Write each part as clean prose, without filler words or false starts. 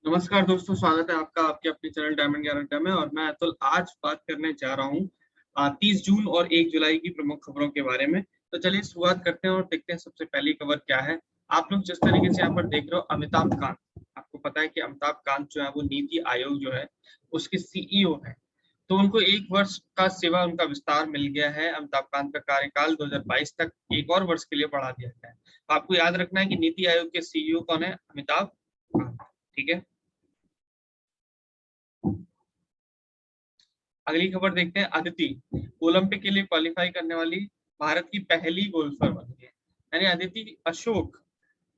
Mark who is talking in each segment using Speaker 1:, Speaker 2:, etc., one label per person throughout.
Speaker 1: नमस्कार दोस्तों, स्वागत है आपका आपके अपने चैनल डायमंड 11 में। और मैं अतुल आज बात करने जा रहा हूँ 30 जून और 1 जुलाई की प्रमुख खबरों के बारे में। तो चलिए शुरुआत करते हैं और देखते हैं सबसे पहली खबर क्या है। आप लोग जिस तरीके से यहाँ पर देख रहे हो, अमिताभ कांत, आपको पता है कि अमिताभ कांत जो है वो नीति आयोग जो है उसके सीईओ है। तो उनको 1 वर्ष का सेवा उनका विस्तार मिल गया है। अमिताभ कांत का कार्यकाल 2022 तक 1 और वर्ष के लिए बढ़ा दिया गया है। तो आपको याद रखना है कि नीति आयोग के सीईओ कौन है? अमिताभ कांत। ठीक है, अगली खबर देखते हैं। अदिति ओलंपिक के लिए क्वालिफाई करने वाली भारत की पहली गोल्फर बन गई है, यानी अदिति अशोक।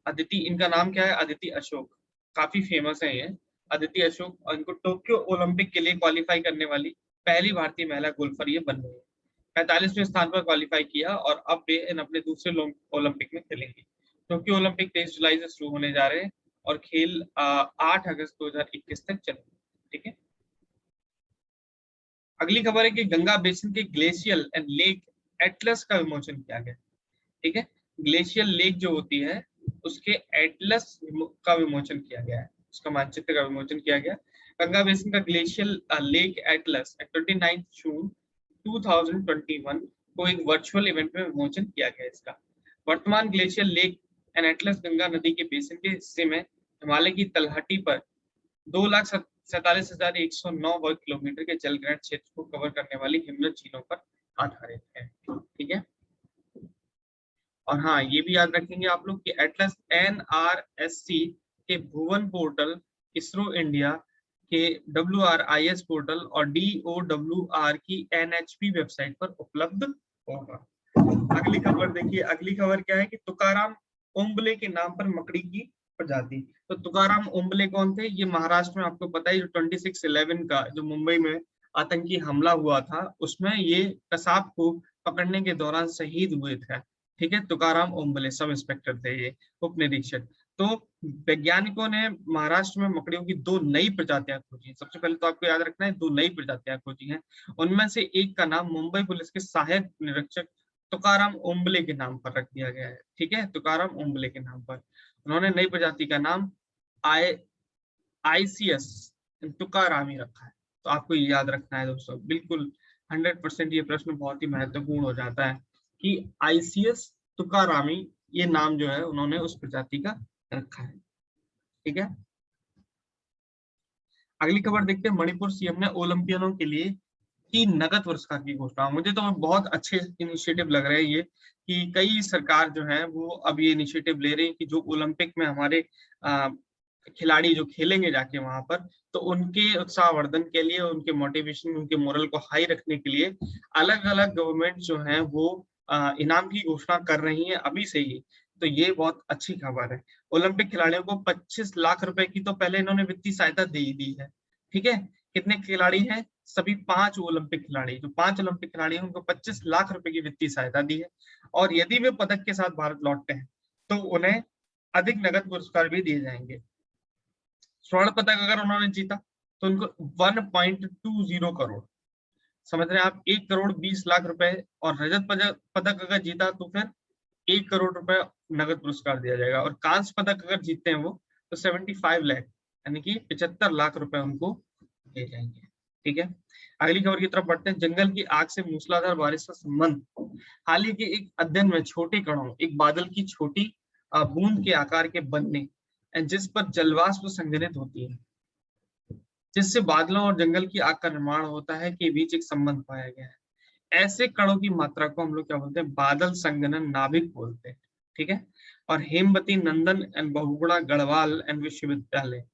Speaker 1: अदिति, इनका नाम क्या है? अदिति अशोक। काफी फेमस है ये अदिति अशोक, और इनको टोक्यो ओलंपिक के लिए क्वालिफाई करने वाली पहली भारतीय महिला गोल्फर ये बन गई है। 45वें स्थान पर क्वालिफाई किया और अब वे इन अपने दूसरे ओलंपिक में खेलेंगे। टोक्यो ओलंपिक 23 जुलाई से शुरू होने जा रहे हैं और खेल 8 अगस्त 2021 तक चलेंगे। ठीक है, अगली खबर है कि गंगा बेसिन के ग्लेशियल एंड लेक एटलस का विमोचन किया गया। ठीक है, ग्लेशियल लेक जो होती है उसके एटलस का विमोचन किया गया है, उसका मानचित्र का विमोचन किया गया। गंगा बेसिन का ग्लेशियल लेक एटलस 29 जून 2021 को एक वर्चुअल इवेंट में विमोचन किया गया। इसका वर्तमान glacial lake and Atlas Ganga नदी के बेसिन के हिस्से में हिमालय की तलहटी पर 2,47,109 वर्ग किलोमीटर के जलग्रहण क्षेत्र को कवर करने वाली हिमनद झीलों पर आधारित है। ठीक है, और हाँ, ये भी याद रखेंगे आप लोग कि एटलस NRSC के भुवन पोर्टल, इसरो इंडिया के WRIS पोर्टल और DOWR की NHP वेबसाइट पर उपलब्ध होगा। अगली खबर देखिए, अगली खबर क्या है कि तुकाराम ओम्बले के नाम पर मकड़ी की प्रजाति। तो तुकाराम ओम्बले कौन थे? ये महाराष्ट्र में आपको पता है, जो 26/11 का जो मुंबई में आतंकी हमला हुआ था उसमें ये कसाब को पकड़ने के दौरान शहीद हुए थे। ठीक है, तुकाराम ओम्बले सब इंस्पेक्टर थे, ये उप निरीक्षक। तो वैज्ञानिकों ने महाराष्ट्र में मकड़ियों की 2 नई प्रजातियां खोजी। सबसे पहले तो आपको याद रखना है 2 नई प्रजातियां खोजी हैं। उनमें से एक का नाम मुंबई पुलिस के सहायक निरीक्षक तुकाराम ओम्बले के नाम पर रख दिया गया है। ठीक है, तुकाराम ओम्बले के नाम पर उन्होंने नई प्रजाति का नाम ICS तुकारामी रखा है। तो आपको ये याद रखना है दोस्तों, बिल्कुल 100% ये प्रश्न बहुत ही महत्वपूर्ण हो जाता है कि ICS तुकारामी ये नाम जो है उन्होंने उस प्रजाति का रखा है। ठीक है, अगली खबर देखते हैं। मणिपुर सीएम ने ओलंपियनों के लिए की नगद पुरस्कार की घोषणा। मुझे तो बहुत अच्छे इनिशिएटिव लग रहे हैं ये, कि कई सरकार जो है वो अब ये इनिशिएटिव ले रही है कि जो ओलंपिक में हमारे खिलाड़ी जो खेलेंगे जाके वहां पर, तो उनके उत्साहवर्धन के लिए, उनके मोटिवेशन, उनके मोरल को हाई रखने के लिए अलग अलग गवर्नमेंट जो है वो इनाम की घोषणा कर रही है अभी से ही। तो ये बहुत अच्छी खबर है। ओलंपिक खिलाड़ियों को 25 लाख रुपए की तो पहले इन्होंने वित्तीय सहायता दे ही दी है। ठीक है, कितने खिलाड़ी हैं? सभी 5 ओलंपिक खिलाड़ी, जो 5 ओलंपिक खिलाड़ी हैं उनको 25 लाख रुपए की वित्तीय सहायता दी है। और यदि वे पदक के साथ भारत लौटते हैं तो उन्हें अधिक नगद पुरस्कार भी दिए जाएंगे। स्वर्ण पदक अगर उन्होंने जीता तो उनको 1.20 करोड़, समझ रहे हैं आप, 1,20,00,000 रुपए। और रजत पदक अगर जीता तो फिर 1 करोड़ रुपए नगद पुरस्कार दिया जाएगा। और कांस्य पदक अगर जीतते हैं वो तो 75 लाख, यानी कि 75 लाख रुपए उनको दिए जाएंगे। ठीक है, अगली खबर की तरफ बढ़ते हैं। जंगल की आग से मूसलाधार बारिश का संबंध हाल ही के एक अध्ययन में छोटे कणों, एक बादल की छोटी बूंद के आकार के बनने, जिस पर जलवाष्प संघनित होती है, जिससे बादलों और जंगल की आग का निर्माण होता है, के बीच एक संबंध पाया गया है। ऐसे कणों की मात्रा को हम लोग क्या बोलते हैं? बादल संघनन नाभिक बोलते हैं। ठीक है, और हेमवती नंदन एंड बहुगुणा गढ़वाल एंड विश्वविद्यालय,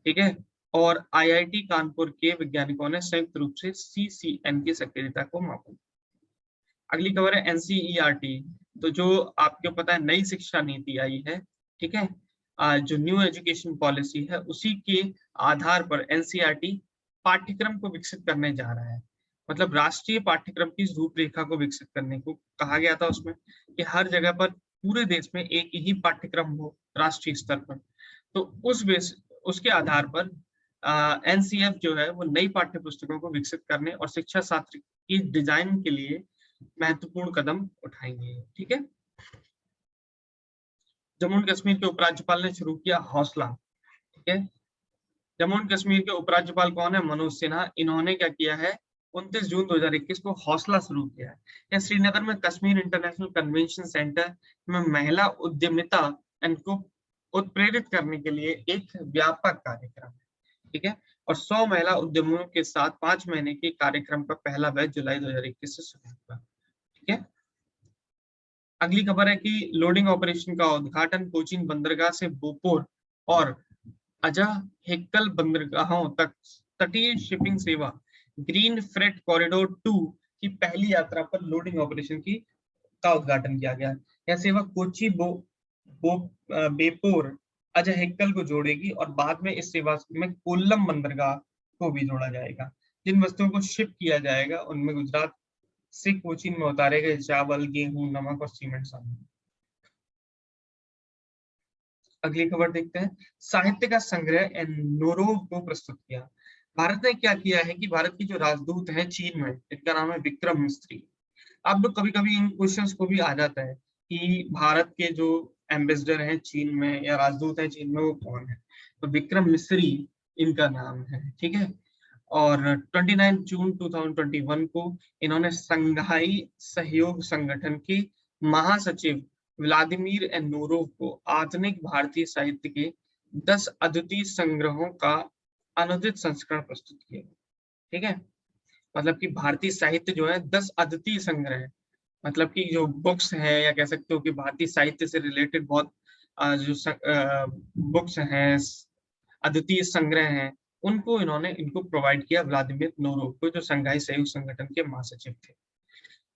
Speaker 1: ठीक है, और IIT कानपुर के वैज्ञानिकों ने संयुक्त रूप से CCN की सक्रियता को मापा। अगली खबर है NCERT। तो जो आपको पता है नई शिक्षा नीति आई है, ठीक है, जो न्यू एजुकेशन पॉलिसी है उसी के आधार पर NCERT पाठ्यक्रम को विकसित करने जा रहा है। मतलब राष्ट्रीय पाठ्यक्रम की रूपरेखा को विकसित करने को कहा गया था उसमें, कि हर जगह पर पूरे देश में एक ही पाठ्यक्रम हो राष्ट्रीय स्तर पर। तो उसके आधार पर NCF जो है वो नई पाठ्य पुस्तकों को विकसित करने और शिक्षा शास्त्र की डिजाइन के लिए महत्वपूर्ण कदम उठाएंगे। ठीक है, जम्मू एंड कश्मीर के उपराज्यपाल ने शुरू किया हौसला। ठीक है, जम्मू एंड कश्मीर के उपराज्यपाल कौन है? मनोज सिन्हा। इन्होंने क्या किया है? 29 जून 2021 को हौसला शुरू किया है। यह श्रीनगर में कश्मीर इंटरनेशनल कन्वेंशन सेंटर में महिला उद्यमिता को उत्प्रेरित करने के लिए एक व्यापक कार्यक्रम है, ठीक है। और 100 महिला उद्यमियों के साथ 5 महीने के कार्यक्रम का पहला बैच जुलाई 2021 से शुरू हुआ, ठीक है। अगली खबर है कि लोडिंग ऑपरेशन का उद्घाटन कोचीन बंदरगाह से बोपोर और अजह हेक्कल बंदरगाहों तक तटीय शिपिंग सेवा ग्रीन फ्रेट कॉरिडोर 2 की पहली यात्रा पर लोडिंग ऑपरेशन का उद्घाटन किया गया। यह सेवा कोची बेपोर अजह हेक्कल को जोड़ेगी और बाद में इस सेवा में कोल्लम बंदरगाह को भी जोड़ा जाएगा। जिन वस्तुओं को शिप किया जाएगा उनमें गुजरात से कोचीन में उतारे गए चावल, गेहूं, नमक और सीमेंट शामिल। अगली खबर देखते हैं। साहित्य का संग्रह एनोरोव को प्रस्तुत किया। भारत ने क्या किया है कि भारत की जो राजदूत है चीन में, इनका नाम है विक्रम मिस्त्री। अब तो कभी कभी इन क्वेश्चंस को भी आ जाता है कि भारत के जो एम्बेसडर हैं चीन में या राजदूत है चीन में वो कौन है, तो विक्रम मिस्री इनका नाम है, ठीक है। और 29 जून 2021 को इन्होंने संघाई सहयोग संगठन के महासचिव व्लादिमीर एनोरोव को आधुनिक भारतीय साहित्य के 10 अद्वितीय संग्रहों का अनुदित संस्करण प्रस्तुत किया, ठीक है। मतलब कि भारतीय साहित्य जो है 10 अद्वितीय संग्रह है, मतलब कि जो बुक्स है या कह सकते हो कि भारतीय साहित्य से रिलेटेड बहुत जो बुक्स हैं, अद्वितीय संग्रह हैं, उनको इनको प्रोवाइड किया व्लादिमीर नोरोव को, जो संघाई सहयोग संगठन के महासचिव थे।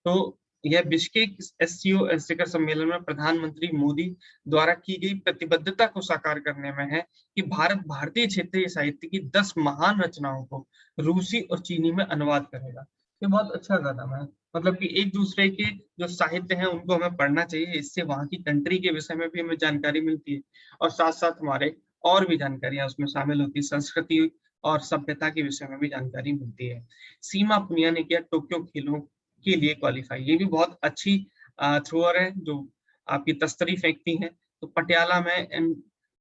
Speaker 1: तो यह बिश्केक एससीओ शिखर सम्मेलन में प्रधानमंत्री मोदी द्वारा की गई प्रतिबद्धता को साकार करने में है कि भारत भारतीय क्षेत्रीय साहित्य की 10 महान रचनाओं को रूसी और चीनी में अनुवाद करेगा। ये बहुत अच्छा कदम है, मतलब कि एक दूसरे के जो साहित्य हैं उनको हमें पढ़ना चाहिए, इससे वहां की कंट्री के विषय में भी हमें जानकारी मिलती है और साथ साथ हमारे और भी जानकारियां उसमें शामिल होती है, संस्कृति और सभ्यता के विषय में भी जानकारी मिलती है। सीमा पुनिया ने किया टोक्यो खेलों के लिए क्वालिफाई। ये भी बहुत अच्छी थ्रोअर है जो आपकी तस्तरी फेंकती हैं। तो पटियाला में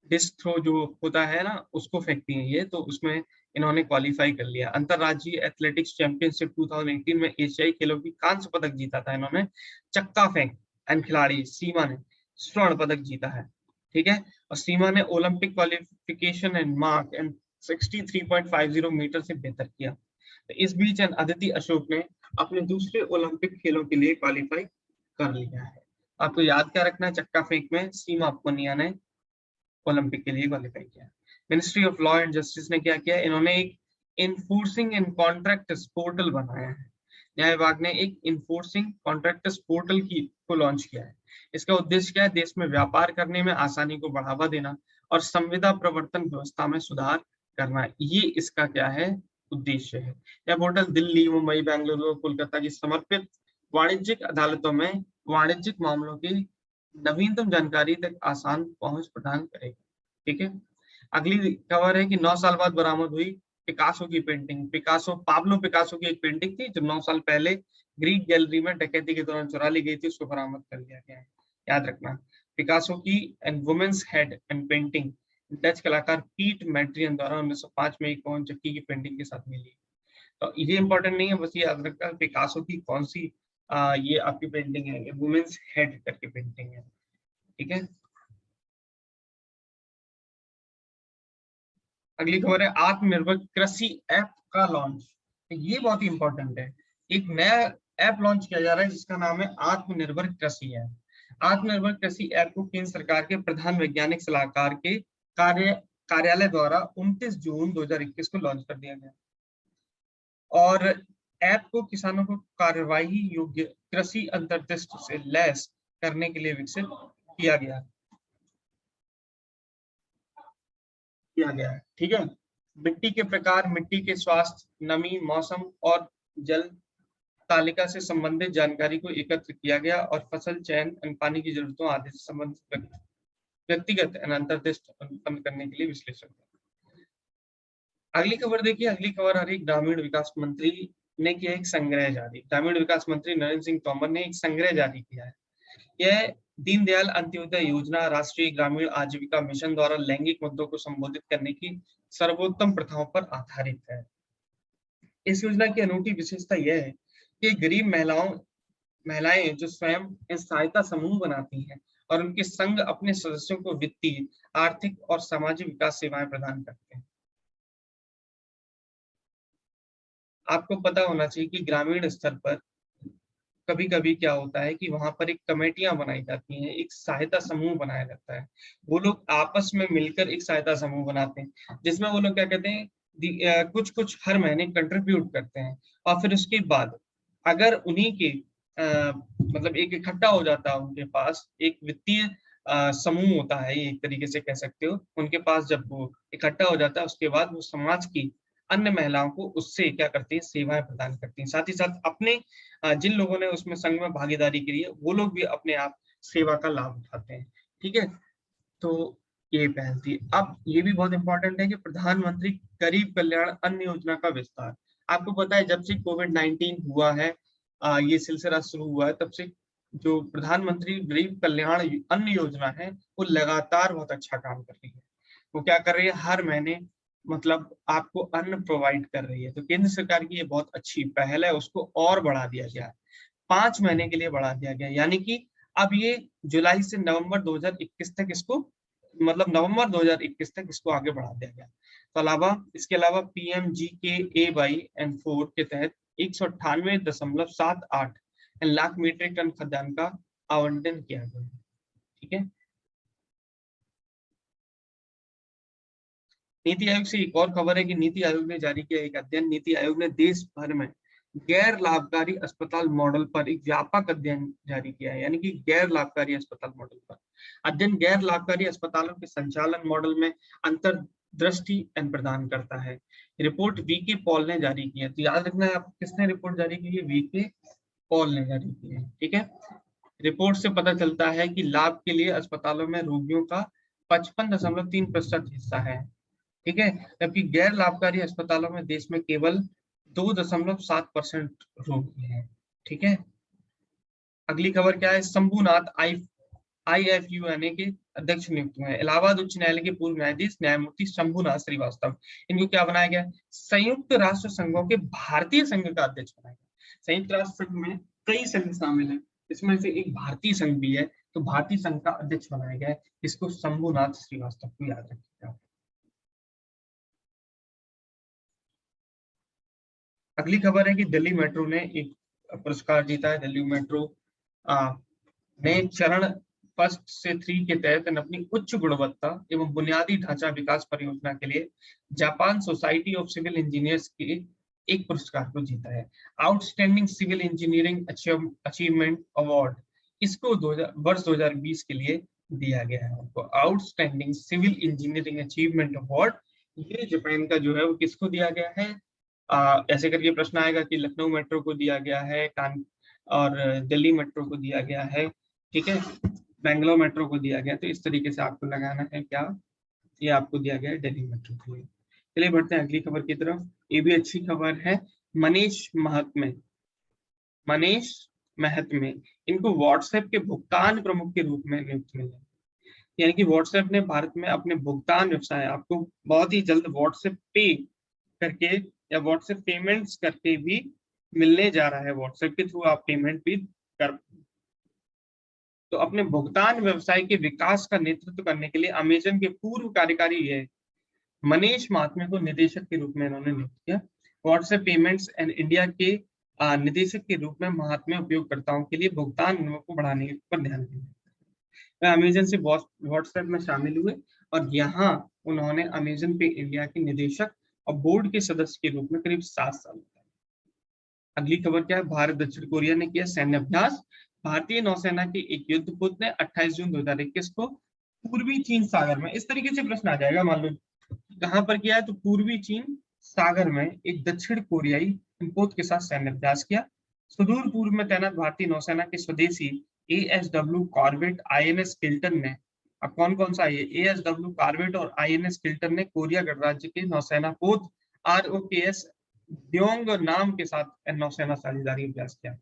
Speaker 1: डिस्क थ्रो जो होता है ना, उसको फेंकती हैं ये, तो उसमें इन्होंने क्वालिफाई कर लिया। अंतरराज्यीय एथलेटिक्स चैंपियनशिप 2018 में एशियाई खेलों की कांस्य पदक जीता था इन्होंने। चक्का फेंक एंड खिलाड़ी सीमा ने स्वर्ण पदक जीता है, ठीक है। और सीमा ने Olympic qualification and mark and 63.50 metre से बेहतर किया। तो इस बीच अदिति अशोक ने अपने दूसरे ओलंपिक खेलों के लिए क्वालिफाई कर लिया है। आपको याद क्या रखना है, चक्का फेंक में सीमा पुनिया ने ओलंपिक के लिए क्वालिफाई किया। Ministry of law and justice ने क्या किया, इन्होंने एक इन्फोर्सिंग एंड कॉन्ट्रैक्ट्स पोर्टल बनाया है। न्याय विभाग ने एक इन्फोर्सिंग कॉन्ट्रैक्ट्स पोर्टल को लॉन्च किया है। इसका उद्देश्य क्या है, देश में व्यापार करने में आसानी को बढ़ावा देना और संविदा प्रवर्तन व्यवस्था में सुधार करना, ये इसका क्या है, उद्देश्य है। यह पोर्टल दिल्ली, मुंबई, बेंगलुरु और कोलकाता की समर्पित वाणिज्यिक अदालतों में वाणिज्यिक मामलों की नवीनतम जानकारी तक आसान पहुंच प्रदान करेगा, ठीक है। अगली खबर है कि 9 साल बाद बरामद हुई पिकासो की पेंटिंग। पाब्लो पिकासो की एक पेंटिंग थी जो 9 साल पहले ग्रीक गैलरी में डकैती के दौरान चुरा ली गई थी, उसको बरामद कर लिया गया है। याद रखना, पिकासो की and women's head and painting Dutch कलाकार पीट मैट्रियन द्वारा 1905 में एक पवन चक्की की पेंटिंग के साथ मिली। तो ये इंपॉर्टेंट नहीं है, बस ये याद रखना पिकासो की कौन सी ये आपकी पेंटिंग है, ये वुमेन्स हेड करके पेंटिंग है, ठीक है। अगली खबर है आत्मनिर्भर कृषि ऐप का लॉन्च। ये बहुत ही इंपॉर्टेंट है। एक नया ऐप लॉन्च किया जा रहा है जिसका नाम है आत्मनिर्भर कृषि ऐप। आत्मनिर्भर कृषि ऐप को केंद्र सरकार के प्रधान वैज्ञानिक सलाहकार के कार्यालय द्वारा 29 जून 2021 को लॉन्च कर दिया गया और ऐप को किसानों को कार्यवाही योग्य कृषि अंतर्दृष्टि से लैस करने के लिए विकसित किया गया है, ठीक है। मिट्टी के प्रकार, मिट्टी के स्वास्थ्य, नमी, मौसम और जल तालिका से संबंधित जानकारी को एकत्र किया गया और फसल चयन, पानी की जरूरतों आदि से संबंधित व्यक्तिगत अंतर्दृष्टि उत्पन्न करने के लिए विश्लेषण। अगली खबर देखिए, अगली खबर आ रही ग्रामीण विकास मंत्री ने किया एक संग्रह जारी। ग्रामीण विकास मंत्री नरेंद्र सिंह तोमर ने एक संग्रह जारी किया है। यह दीनदयाल अंत्योदय योजना राष्ट्रीय ग्रामीण आजीविका मिशन द्वारा लैंगिक मुद्दों को संबोधित करने की सर्वोत्तम प्रथाओं पर आधारित है। इस योजना की अनूठी विशेषता यह है कि गरीब महिलाएं जो स्वयं सहायता समूह बनाती हैं और उनके संघ अपने सदस्यों को वित्तीय, आर्थिक और सामाजिक विकास सेवाएं प्रदान करते हैं। आपको पता होना चाहिए कि ग्रामीण स्तर पर कभी कभी क्या होता है कि वहां पर एक कमेटियां बनाई जाती हैं, एक सहायता समूह बनाया जाता है। वो लोग आपस में मिलकर एक सहायता समूह बनाते हैं, जिसमें वो लोग क्या कहते हैं, कुछ कुछ हर महीने कंट्रीब्यूट करते हैं। और फिर उसके बाद अगर उन्हीं के मतलब एक इकट्ठा हो जाता है, उनके पास एक वित्तीय समूह होता है, ये एक तरीके से कह सकते हो। उनके पास जब वो इकट्ठा हो जाता है, उसके बाद वो समाज की अन्य महिलाओं को उससे क्या करती है, सेवाएं प्रदान करती हैं। साथ ही साथ अपने जिन लोगों ने उसमें संघ में भागीदारी की है, वो लोग भी अपने आप सेवा का लाभ उठाते हैं। ठीक है, तो ये पहल थी। अब ये भी बहुत इंपॉर्टेंट है कि प्रधानमंत्री गरीब कल्याण अन्न योजना का विस्तार। आपको पता है जब से कोविड-19 हुआ है, ये सिलसिला शुरू हुआ है, तब से जो प्रधानमंत्री गरीब कल्याण अन्न योजना है, वो लगातार बहुत अच्छा काम कर रही है। वो क्या कर रही है, हर महीने मतलब आपको अन्न प्रोवाइड कर रही है। तो केंद्र सरकार की ये बहुत अच्छी पहल है, उसको और बढ़ा दिया गया है, 5 महीने के लिए बढ़ा दिया गया, यानी कि अब ये जुलाई से नवंबर 2021 तक इसको, मतलब नवंबर 2021 तक इसको आगे बढ़ा दिया गया। तो इसके अलावा PMGKAY-4 के तहत 198.78 लाख मीट्रिक टन खाद्यान्न का आवंटन किया गया है। ठीक है, नीति आयोग से एक और खबर है कि नीति आयोग ने जारी किया एक अध्ययन। नीति आयोग ने देश भर में गैर लाभकारी अस्पताल मॉडल पर एक व्यापक अध्ययन जारी किया है, यानी कि गैर लाभकारी अस्पताल मॉडल पर अध्ययन गैर लाभकारी अस्पतालों के संचालन मॉडल में अंतर्दृष्टि प्रदान करता है। रिपोर्ट वीके पॉल ने जारी की है। तो याद रखना है आप, किसने रिपोर्ट जारी की है, वीके पॉल ने जारी की है। ठीक है, रिपोर्ट से पता चलता है कि लाभ के लिए अस्पतालों में रोगियों का 55.3% हिस्सा है। ठीक है, जबकि गैर लाभकारी अस्पतालों में देश में केवल 2.7% रोगी हैं। ठीक है, अगली खबर क्या है, शंभुनाथ IFUNA के अध्यक्ष नियुक्त हुए हैं। इलाहाबाद उच्च न्यायालय के पूर्व न्यायाधीश न्यायमूर्ति शंभुनाथ श्रीवास्तव, इनको क्या बनाया गया, संयुक्त राष्ट्र संघों के भारतीय संघ का अध्यक्ष बनाया गया। संयुक्त राष्ट्र संघ में कई संघ शामिल है, इसमें से एक भारतीय संघ भी है, तो भारतीय संघ का अध्यक्ष बनाया गया है। इसको शंभुनाथ श्रीवास्तव को याद रखिएगा। अगली खबर है कि दिल्ली मेट्रो ने एक पुरस्कार जीता है। दिल्ली मेट्रो ने चरण फर्स्ट से 3 के तहत अपनी उच्च गुणवत्ता एवं बुनियादी ढांचा विकास परियोजना के लिए Japan society of civil engineers के एक पुरस्कार को जीता है। Outstanding civil engineering achievement award इसको वर्ष 2020 के लिए दिया गया है। तो outstanding civil engineering achievement award ये जापान का जो है वो किसको दिया गया है, ऐसे करके प्रश्न आएगा कि लखनऊ मेट्रो को दिया गया है, और दिल्ली मेट्रो को दिया गया है, ठीक है, बेंगलोर मेट्रो को दिया गया। तो इस तरीके से आपको लगाना है क्या, ये आपको दिया गया है दिल्ली मेट्रो के लिए। चलिए बढ़ते हैं अगली खबर की तरफ। ये भी अच्छी खबर है। मनीष महत्मे इनको व्हाट्सएप के भुगतान प्रमुख के रूप में नियुक्त मिले, यानी कि व्हाट्सएप ने भारत में अपने भुगतान व्यवसाय, आपको बहुत ही जल्द व्हाट्सएप पे करके या व्हाट्सएप पेमेंट्स करके भी मिलने जा रहा है। व्हाट्सएप के थ्रू आप पेमेंट भी कर, तो अपने भुगतान व्यवसाय के विकास का नेतृत्व करने के लिए अमेजन के पूर्व कार्यकारी है मनीष महात्मे को निदेशक के रूप में इन्होंने नियुक्त किया। व्हाट्सएप पेमेंट्स एंड इंडिया के निदेशक के रूप में महात्मे उपयोगकर्ताओं के लिए भुगतान को बढ़ाने पर ध्यान दिया। अमेजन से व्हाट्सएप में शामिल हुए और यहाँ उन्होंने अमेजन पे इंडिया के निदेशक और बोर्ड के सदस्य के रूप में करीब 7 साल। अगली खबर क्या है, भारत दक्षिण कोरिया ने किया सैन्य अभ्यास। भारतीय नौसेना के एक युद्धपोत ने 28 जून 2021 को पूर्वी चीन सागर में, इस तरीके से प्रश्न आ जाएगा, मान लो कहां पर किया है, तो पूर्वी चीन सागर में एक दक्षिण कोरियाई पोत के साथ सैन्य अभ्यास किया। सुदूर पूर्व में तैनात भारतीय नौसेना के स्वदेशी ASW कॉर्वेट INS किल्टन ने, अब कौन कौन सा है, ASW कॉर्वेट और INS किल्टन ने कोरिया गणराज्य के नौसेना पोत ROKS ड्योंग नाम के साथ नौसेना साझेदारी अभ्यास किया।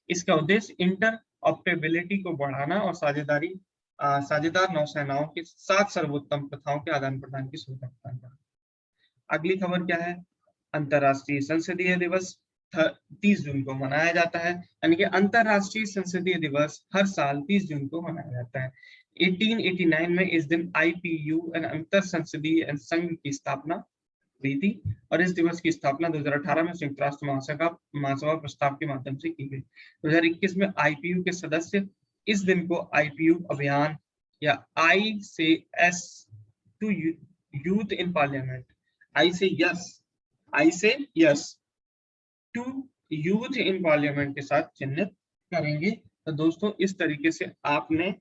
Speaker 1: इसका उद्देश्य इंटर ऑपरेबिलिटी को बढ़ाना और साझेदार नौसेनाओं के साथ सर्वोत्तम प्रथाओं के आदान प्रदान की सुविधा प्रदान करना। अगली खबर क्या है? अंतर्राष्ट्रीय संसदीय दिवस 30 जून को मनाया जाता है, यानी कि अंतर्राष्ट्रीय संसदीय दिवस हर साल 30 जून को मनाया जाता है। 1889 में इस दिन IPU अंतर संसदीय संघ की स्थापना हुई थी और इस दिवस की स्थापना 2018 में संयुक्त राष्ट्र महासभा प्रस्ताव के माध्यम से की गई। 2021 में IPU के सदस्य इस दिन को IPU अभियान या I से S to youth in parliament, I से yes to youth in parliament के साथ चिन्हित करेंगे। तो दोस्तों इस तरीके से आपने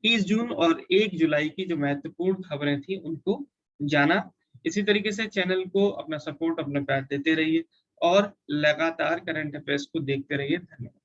Speaker 1: 30 जून और 1 जुलाई की जो महत्वपूर्ण खबरें थी उनको जाना। इसी तरीके से चैनल को अपना सपोर्ट, अपना प्यार देते रहिए और लगातार करंट अफेयर्स को देखते रहिए। धन्यवाद।